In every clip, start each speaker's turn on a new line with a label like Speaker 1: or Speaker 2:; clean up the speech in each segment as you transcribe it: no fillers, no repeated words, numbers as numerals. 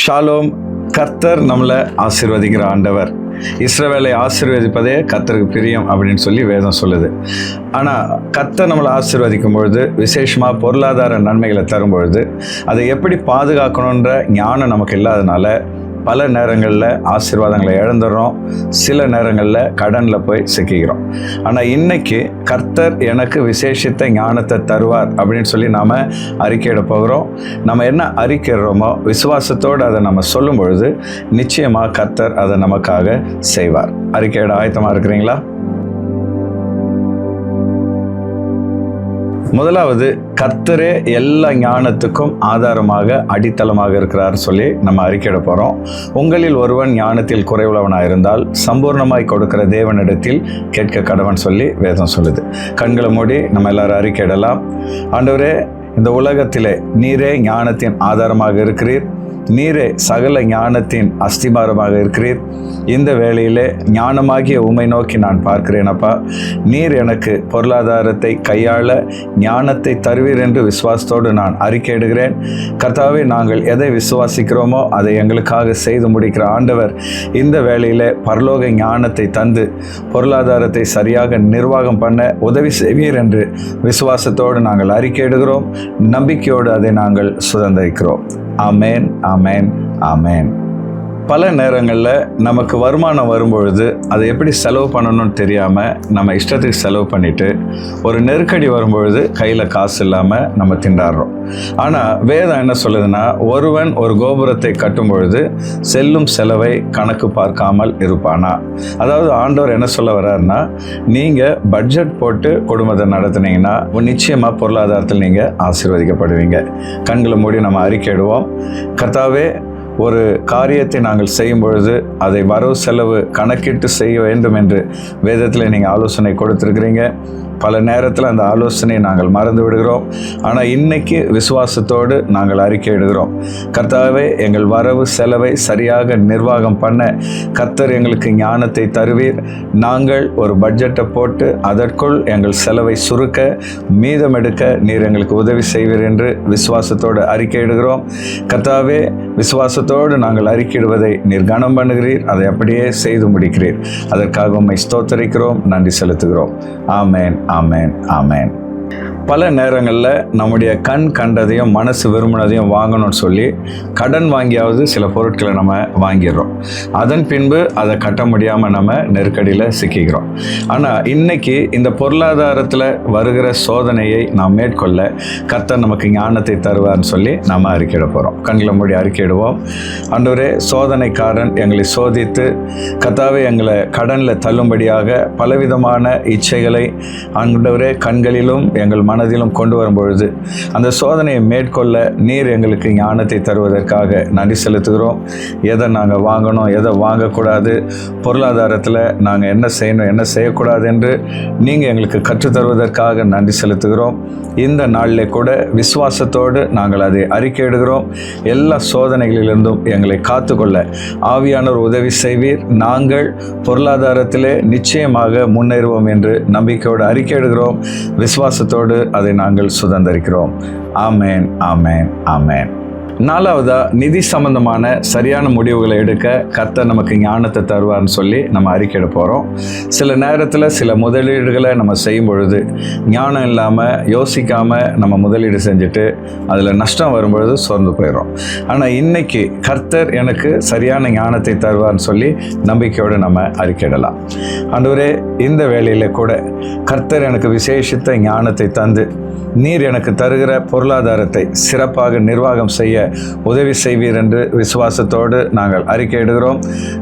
Speaker 1: Shalom. கர்த்தர் நம்மளை ஆசீர்வதிக்கிற ஆண்டவர். இஸ்ரவேலை ஆசீர்வதிப்பதே கர்த்தருக்கு பிரியம் அப்படின்னு சொல்லி வேதம் சொல்லுது. ஆனால் கர்த்தர் நம்மளை ஆசீர்வதிக்கும் பொழுது, விசேஷமாக பொருளாதார நன்மைகளை தரும் பொழுது, அதை எப்படி பாதுகாக்கணுன்ற ஞானம் நமக்கு இல்லாதனால பல நேரங்களில் ஆசீர்வாதங்களை இழந்துடுறோம். சில நேரங்களில் கடனில் போய் சிக்கிக்கிறோம். ஆனால் இன்னைக்கு கர்த்தர் எனக்கு விசேஷித்த ஞானத்தை தருவார் அப்படின்னு சொல்லி நாம் அறிக்கையிட போகிறோம். நம்ம என்ன அறிக்கையிடுறோமோ விசுவாசத்தோடு அதை நம்ம சொல்லும் பொழுது நிச்சயமாக கர்த்தர் அதை நமக்காக செய்வார். அறிக்கையிட ஆயத்தமாக இருக்கிறீங்களா? முதலாவது, கர்த்தரே எல்லா ஞானத்துக்கும் ஆதாரமாக அடித்தளமாக இருக்கிறார் சொல்லி நம்ம அறிக்கையிட போகிறோம். உங்களில் ஒருவன் ஞானத்தில் குறைவுள்ளவனாக இருந்தால் சம்பூர்ணமாய் கொடுக்கிற தேவனிடத்தில் கேட்க கடவன் சொல்லி வேதம் சொல்லுது. கண்களை மூடி நம்ம எல்லாரும் அறிக்கையிடலாம். ஆண்டவரே, இந்த உலகத்திலே நீரே ஞானத்தின் ஆதாரமாக இருக்கிறீர். நீரே சகல ஞானத்தின் அஸ்திபாரமாக இருக்கிறீர். இந்த வேளையிலே ஞானமாகிய உம்மை நோக்கி நான் பார்க்கிறேன் அப்பா. நீர் எனக்கு பொருளாதாரத்தை கையாள ஞானத்தை தருவீர் என்று விசுவாசத்தோடு நான் அறிக்கையிடுகிறேன். கர்த்தாவே, நாங்கள் எதை விசுவாசிக்கிறோமோ அதை எங்களுக்காக செய்து முடிக்கிற ஆண்டவர், இந்த வேளையிலே பரலோக ஞானத்தை தந்து பொருளாதாரத்தை சரியாக நிர்வாகம் பண்ண உதவி செய்வீர் என்று விசுவாசத்தோடு நாங்கள் அறிக்கையிடுகிறோம். நம்பிக்கையோடு அதை நாங்கள் சுதந்திரிக்கிறோம். ஆமேன், ஆமேன், ஆமேன். பல நேரங்களில் நமக்கு வருமானம் வரும்பொழுது அதை எப்படி செலவு பண்ணணும்னு தெரியாமல் நம்ம இஷ்டத்துக்கு செலவு பண்ணிவிட்டு ஒரு நெருக்கடி வரும்பொழுது கையில் காசு இல்லாமல் நம்ம திண்டாடுறோம். ஆனால் வேதம் என்ன சொல்லுதுன்னா, ஒருவன் ஒரு கோபுரத்தை கட்டும் பொழுது செல்லும் செலவை கணக்கு பார்க்காமல் இருப்பானா. அதாவது ஆண்டவர் என்ன சொல்ல வர்றாருன்னா, நீங்கள் பட்ஜெட் போட்டு குடும்பத்தை நடத்துனீங்கன்னா நிச்சயமாக பொருளாதாரத்தில் நீங்கள் ஆசீர்வதிக்கப்படுவீங்க. கண்களை மூடி நம்ம அறிக்கையிடுவோம். கர்த்தாவே, ஒரு காரியத்தை நாங்கள் செய்யும் பொழுது அதை வரவு செலவு கணக்கிட்டு செய்ய வேண்டும் என்று வேதத்தில் நீங்கள் ஆலோசனை கொடுத்துருக்கிறீங்க. பல நேரத்தில் அந்த ஆலோசனையை நாங்கள் மறந்து விடுகிறோம். ஆனால் இன்னைக்கு விசுவாசத்தோடு நாங்கள் அறிக்கையிடுகிறோம். கர்த்தாவே, எங்கள் வரவு செலவை சரியாக நிர்வாகம் பண்ண கர்த்தர் எங்களுக்கு ஞானத்தை தருவீர். நாங்கள் ஒரு பட்ஜெட்டை போட்டு அதற்குள் எங்கள் செலவை சுருக்க மீதம் எடுக்க நீர் எங்களுக்கு உதவி செய்வீர் என்று விசுவாசத்தோடு அறிக்கையிடுகிறோம். கர்த்தாவே, விசுவாசத்தோடு நாங்கள் அறிக்கையிடுவதை நீர் கனம் பண்ணுகிறீர். அதை அப்படியே செய்து முடிக்கிறீர். அதற்காக உம்மை ஸ்தோத்தரிக்கிறோம், நன்றி செலுத்துகிறோம். ஆமேன், ஆமேன், ஆமேன். பல நேரங்களில் நம்முடைய கண் கண்டதையும் மனசு விரும்பினதையும் வாங்கணும்னு சொல்லி கடன் வாங்கியாவது சில பொருட்களை நம்ம வாங்கிடுறோம். அதன் பின்பு அதை கட்ட முடியாமல் நம்ம நெருக்கடியில் சிக்கிக்கிறோம். ஆனால் இன்னைக்கு இந்த பொருளாதாரத்தில் வருகிற சோதனையை நாம் மேற்கொள்ள கர்த்தர் நமக்கு ஞானத்தை தருவார்னு சொல்லி நம்ம அறிக்கையிட போகிறோம். கண்களை மூடி அறிக்கையிடுவோம். ஆண்டவரே, சோதனைக்காரன் எங்களை சோதித்து கர்த்தாவே எங்களை கடனில் தள்ளும்படியாக பலவிதமான இச்சைகளை ஆண்டவரே கண்களிலும் எங்கள் மனதிலும் கொண்டு வரும் பொழுது அந்த சோதனையை மேற்கொள்ள நீர் எங்களுக்கு ஞானத்தை தருவதற்காக நன்றி செலுத்துகிறோம். எதை நாங்கள் வாங்கணும், எதை வாங்கக்கூடாது, பொருளாதாரத்தில் நாங்கள் என்ன செய்யணும், என்ன செய்யக்கூடாது என்று நீங்கள் எங்களுக்கு கற்றுத்தருவதற்காக நன்றி செலுத்துகிறோம். இந்த நாளில் கூட விசுவாசத்தோடு நாங்கள் அதை அறிக்கையிடுகிறோம். எல்லா சோதனைகளிலிருந்தும் எங்களை காத்துக்கொள்ள ஆவியானவர் உதவி செய்வீர். நாங்கள் பொருளாதாரத்திலே நிச்சயமாக முன்னேறுவோம் என்று நம்பிக்கையோடு அறிக்கையிடுகிறோம். விசுவாசத்தோடு அதை நாங்கள் சுதந்திரிக்கிறோம். ஆமேன், ஆமேன், ஆமேன். நாலாவதா, நிதி சம்பந்தமான சரியான முடிவுகளை எடுக்க கர்த்தர் நமக்கு ஞானத்தை தருவார்னு சொல்லி நம்ம அறிக்கையிட போகிறோம். சில நேரத்தில் சில முதலீடுகளை நம்ம செய்யும் பொழுது ஞானம் இல்லாமல் யோசிக்காமல் நம்ம முதலீடு செஞ்சுட்டு அதில் நஷ்டம் வரும்பொழுது சோர்ந்து போயிடும். ஆனால் இன்னைக்கு கர்த்தர் எனக்கு சரியான ஞானத்தை தருவார்னு சொல்லி நம்பிக்கையோடு நம்ம அறிக்கையிடலாம். ஆண்டவரே, இந்த வேளையில் கூட கர்த்தர் எனக்கு விசேஷித்த ஞானத்தை தந்து நீர் எனக்கு தருகிற பொருளாதாரத்தை சிறப்பாக நிர்வாகம் செய்ய உதவி செய்வீர் என்று விசுவாசத்தோடு நாங்கள் அறிக்கையிடுகிறோம்.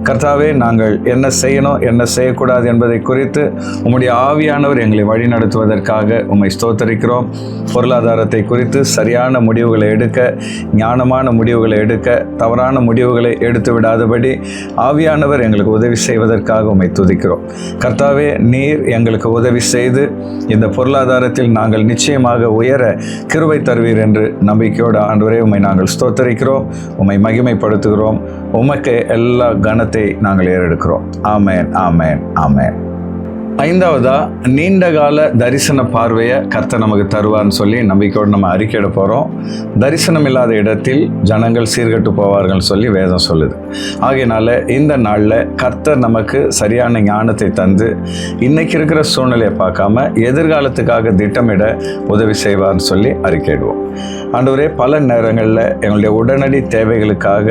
Speaker 1: கர்த்தாவே, நாங்கள் என்ன செய்யணும், என்ன செய்யக்கூடாது என்பதை குறித்து உம்முடைய ஆவியானவர் எங்களை வழிநடத்துவதற்காக உம்மை ஸ்தோத்தரிக்கிறோம். பொருளாதாரத்தை குறித்து சரியான முடிவுகளை எடுக்க, ஞானமான முடிவுகளை எடுக்க, தவறான முடிவுகளை எடுத்து விடாதபடி ஆவியானவர் எங்களுக்கு உதவி செய்வதற்காக உம்மை துதிக்கிறோம். கர்த்தாவே, நீர் எங்களுக்கு உதவி செய்து இந்த பொருளாதாரத்தில் நாங்கள் நிச்சயமாக உயர கிருபை தருவீர் என்று நம்பிக்கையோடு ஆண்டவரே உம்மை நாங்கள் ஸ்தோத்தரிக்கிறோம், உம்மை மகிமைப்படுத்துகிறோம். உமக்கு எல்லா கனத்தை நாங்கள் ஏறெடுக்கிறோம். ஆமேன், ஆமேன், ஆமேன். ஐந்தாவதா, நீண்ட கால தரிசன பார்வையை கர்த்தர் நமக்கு தருவார்னு சொல்லி நம்பிக்கையோடு நம்ம அறிக்கையிட போகிறோம். தரிசனம் இல்லாத இடத்தில் ஜனங்கள் சீர்கெட்டு போவார்கள் சொல்லி வேதம் சொல்லுது. ஆகையினால இந்த நாளில் கர்த்தர் நமக்கு சரியான ஞானத்தை தந்து இன்னைக்கு இருக்கிற சூழ்நிலையை பார்க்காம எதிர்காலத்துக்காக திட்டமிட உதவி செய்வார்னு சொல்லி அறிக்கையிடுவோம். ஆண்டவரே, பல நேரங்களில் எங்களுடைய உடனடி தேவைகளுக்காக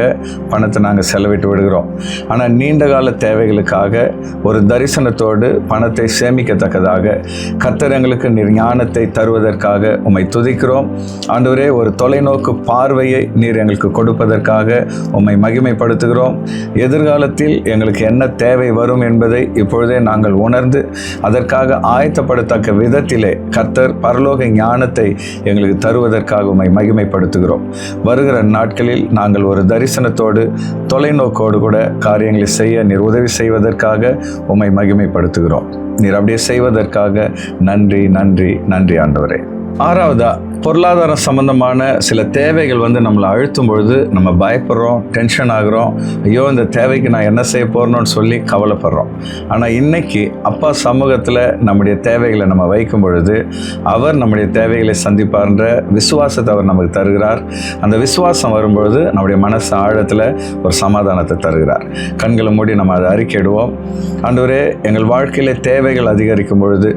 Speaker 1: பணத்தை நாங்கள் செலவிட்டு விடுகிறோம். ஆனால் நீண்ட கால தேவைகளுக்காக ஒரு தரிசனத்தோடு பணத்தை சேமிக்கத்தக்கதாக கர்த்தர் எங்களுக்கு நீர் ஞானத்தை தருவதற்காக உம்மை துதிக்கிறோம். ஆண்டவரே, ஒரு தொலைநோக்கு பார்வையை நீர் எங்களுக்கு கொடுப்பதற்காக உம்மை மகிமைப்படுத்துகிறோம். எதிர்காலத்தில் எங்களுக்கு என்ன தேவை வரும் என்பதை இப்பொழுதே நாங்கள் உணர்ந்து அதற்காக ஆயத்தப்படத்தக்க விதத்திலே கர்த்தர் பரலோக ஞானத்தை எங்களுக்கு தருவதற்காக உம்மை மகிமைப்படுத்துகிறோம். வருகிற நாட்களில் நாங்கள் ஒரு தரிசனத்தோடு தொலைநோக்கோடு கூட காரியங்களை செய்ய நீர் உதவி செய்வதற்காக உம்மை மகிமைப்படுத்துகிறோம். நீர் அப்படியே செய்வதற்காக நன்றி நன்றி நன்றி ஆண்டவரே. ஆறாவதா, பொருளாதாரம் சம்பந்தமான சில தேவைகள் நம்மளை அழுத்தும் பொழுது நம்ம பயப்படுறோம், டென்ஷன் ஆகுறோம். ஐயோ, இந்த தேவைக்கு நான் என்ன செய்ய போறேன்னு சொல்லி கவலைப்படுறோம். ஆனால் இன்னைக்கு அப்பா சமூகத்தில் நம்முடைய தேவைகளை நம்ம வைக்கும் பொழுது அவர் நம்முடைய தேவைகளை சந்திப்பார்ன்ற விசுவாசத்தை அவர் நமக்கு தருகிறார். அந்த விசுவாசம் வரும்பொழுது நம்முடைய மனசு ஆழத்தில் ஒரு சமாதானத்தை தருகிறார். கண்களை மூடி நம்ம அதை அறிக்கையிடுவோம். ஆண்டவரே, எங்கள் வாழ்க்கையில தேவைகள் அதிகரிக்கும் பொழுது,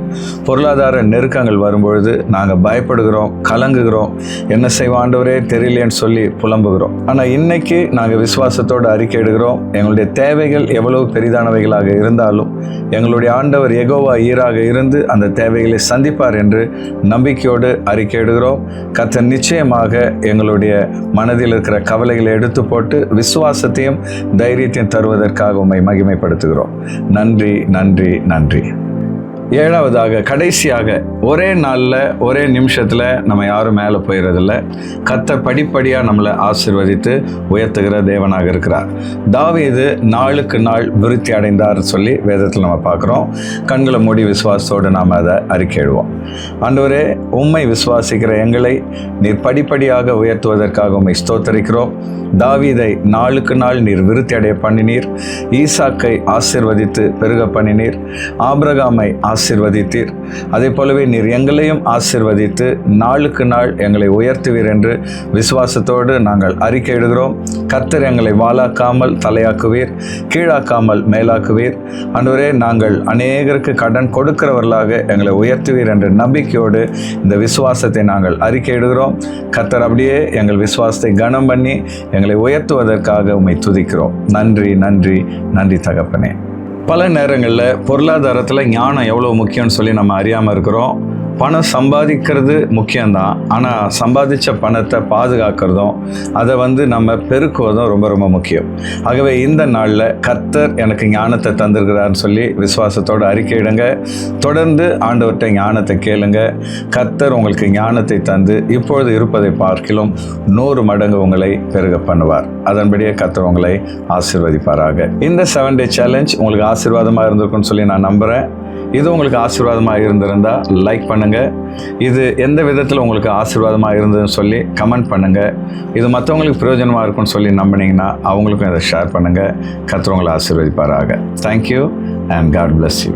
Speaker 1: பொருளாதார நெருக்கங்கள் வரும்பொழுது நாங்கள் பயப்படுகிறோம், கலங்குகிறோம். என்ன செய்வோம் ஆண்டவரே தெரியலேன்னு சொல்லி புலம்புகிறோம். ஆனால் இன்னைக்கு நாங்கள் விசுவாசத்தோடு அறிக்கையிடுகிறோம். எங்களுடைய தேவைகள் எவ்வளவு பெரிதானவைகளாக இருந்தாலும் எங்களுடைய ஆண்டவர் யெகோவா ஈராக இருந்து அந்த தேவைகளை சந்திப்பார் என்று நம்பிக்கையோடு அறிக்கையிடுகிறோம். கர்த்தர் நிச்சயமாக எங்களுடைய மனதில் இருக்கிற கவலைகளை எடுத்து போட்டு விசுவாசத்தையும் தைரியத்தையும் தருவதற்காக உம்மை மகிமைப்படுத்துகிறோம். நன்றி நன்றி நன்றி. ஏழாவதாக, கடைசியாக, ஒரே நாளில் ஒரே நிமிஷத்தில் நம்ம யாரும் மேலே போயிடுறதில்ல. கர்த்தர் படிப்படியாக நம்மளை ஆசீர்வதித்து உயர்த்துகிற தேவனாக இருக்கிறார். தாவீது நாளுக்கு நாள் விருத்தி அடைந்தார் சொல்லி வேதத்தில் நம்ம பார்க்குறோம். கண்களை மூடி விசுவாசத்தோடு நாம் அதை அறிக்கையிடுவோம். ஆண்டவரே, உம்மை விசுவாசிக்கிற எங்களை நீர் படிப்படியாக உயர்த்துவதற்காக உம்மை ஸ்தோத்தரிக்கிறோம். தாவீதை நாளுக்கு நாள் நீர் விருத்தி அடைய பண்ணினீர். ஈசாக்கை ஆசீர்வதித்து பெருக பண்ணினீர். ஆபிரகாமை ஆசீர்வதித்தீர். அதே போலவே நீர் எங்களையும் ஆசீர்வதித்து நாளுக்கு நாள் எங்களை உயர்த்துவீர் என்று விசுவாசத்தோடு நாங்கள் அறிக்கையிடுகிறோம். கர்த்தர் எங்களை வாளாக்காமல் தலையாக்குவீர், கீழாக்காமல் மேலாக்குவீர். ஆண்டவரே, நாங்கள் அநேகருக்கு கடன் கொடுக்கிறவர்களாக எங்களை உயர்த்துவீர் என்ற நம்பிக்கையோடு இந்த விசுவாசத்தை நாங்கள் அறிக்கையிடுகிறோம். கர்த்தர் அப்படியே எங்கள் விசுவாசத்தை கனம் பண்ணி எங்களை உயர்த்துவதற்காக உம்மை துதிக்கிறோம். நன்றி நன்றி நன்றி தகப்பனே. பல நேரங்களில் பொருளாதாரத்தில் ஞானம் எவ்வளோ முக்கியம்னு சொல்லி நம்ம அறியாமல் இருக்கிறோம். பணம் சம்பாதிக்கிறது முக்கியம்தான். ஆனால் சம்பாதித்த பணத்தை பாதுகாக்கிறதும் அதை நம்ம பெருக்குவதும் ரொம்ப ரொம்ப முக்கியம். ஆகவே இந்த நாளில் கர்த்தர் எனக்கு ஞானத்தை தந்திருக்கிறார்னு சொல்லி விசுவாசத்தோடு அறிக்கையிடுங்க. தொடர்ந்து ஆண்டவர்கிட்ட ஞானத்தை கேளுங்க. கர்த்தர் உங்களுக்கு ஞானத்தை தந்து இப்பொழுது இருப்பதை பார்க்கிலும் 100 மடங்கு உங்களை பெருக பண்ணுவார். அதன்படியே கர்த்தர் உங்களை ஆசீர்வதிப்பாராக. இந்த 7 டே சேலஞ்ச் உங்களுக்கு ஆசீர்வாதமாக இருந்திருக்குன்னு சொல்லி நான் நம்புகிறேன். இது உங்களுக்கு ஆசீர்வாதமாக இருந்திருந்தால் லைக் பண்ணுங்கள். இது எந்த விதத்தில் உங்களுக்கு ஆசீர்வாதமாக இருந்ததுன்னு சொல்லி கமெண்ட் பண்ணுங்கள். இது மற்றவங்களுக்கு பிரயோஜனமாக இருக்கும்னு சொல்லி நம்பினீங்கன்னா அவங்களுக்கும் இதை ஷேர் பண்ணுங்கள். கர்த்தர் உங்களை ஆசீர்வதிப்பாராக. Thank you and God bless you.